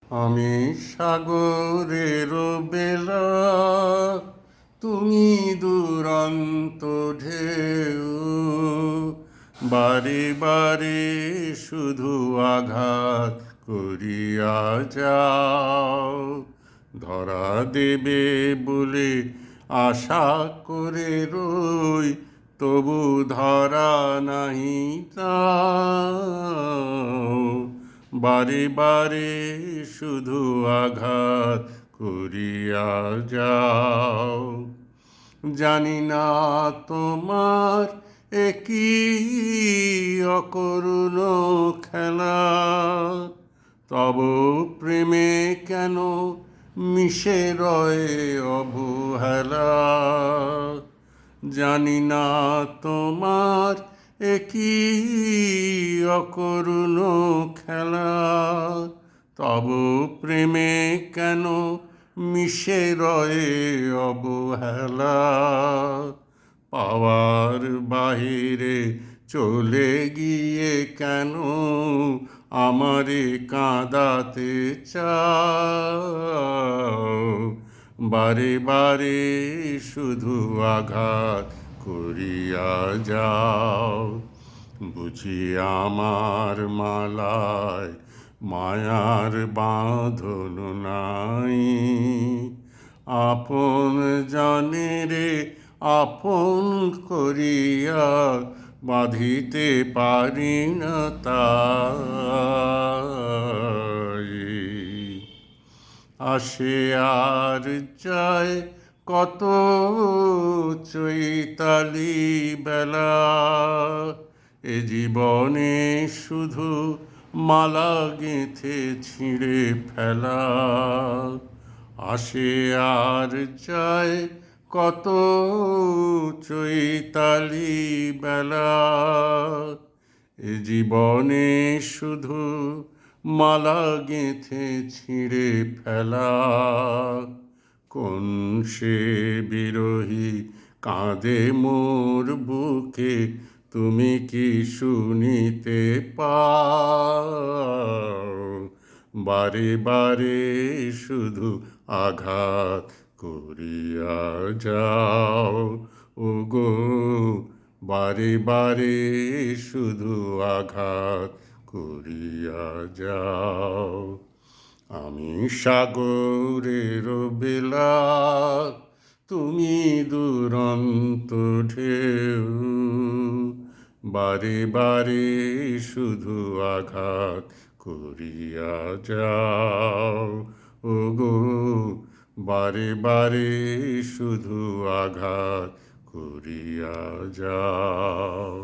আমি সাগরের বেলা, তুমি দুরন্ত ঢেউ। বারে বারে শুধু আঘাত করিয়া যাও। ধরা দেবে বলে আশা করে রই, তবু ধরা নাহি দাও। বারে বারে শুধু আঘাত করিয়া যাও। জানি না তোমার একই অকরুণ খেলা, তব প্রেমে কেন মিশে রয়ে অবহেলা। জানি না তোমার একই অকরুণ খেলা, তব প্রেমে কেন মিশে রয়ে অবহেলা। পাওয়ার বাহিরে চলে গিয়ে কেন আমারে কাঁদাতে চাও। বারে বারে শুধু আঘাত করিয়া যাও। বুঝি আমার মালায় মায়ার বাঁধন নাই, আপন জনেরে আপন করিয়া বাঁধিতে পারি না তাই। আসে আর যায় কত চৈতালি বেলা, এ জীবনে শুধু মালা গেঁথে ছিঁড়ে ফেলা। আসে আর যায় কত চৈতালি বেলা, এ জীবনে শুধু মালা গেঁথে ছিঁড়ে ফেলা। কোন সে বিরহী কাঁদে মোর বুকে, তুমি কি শুনিতে পাও। বারে বারে শুধু আঘাত করিয়া যাও। ওগো বারে বারে শুধু আঘাত করিয়া যাও। আমি সাগরের বেলা, তুমি দুরন্ত ঢেউ। বারে বারে শুধু আঘাত করিয়া যাও। ওগো বারে বারে শুধু আঘাত করিয়া যাও।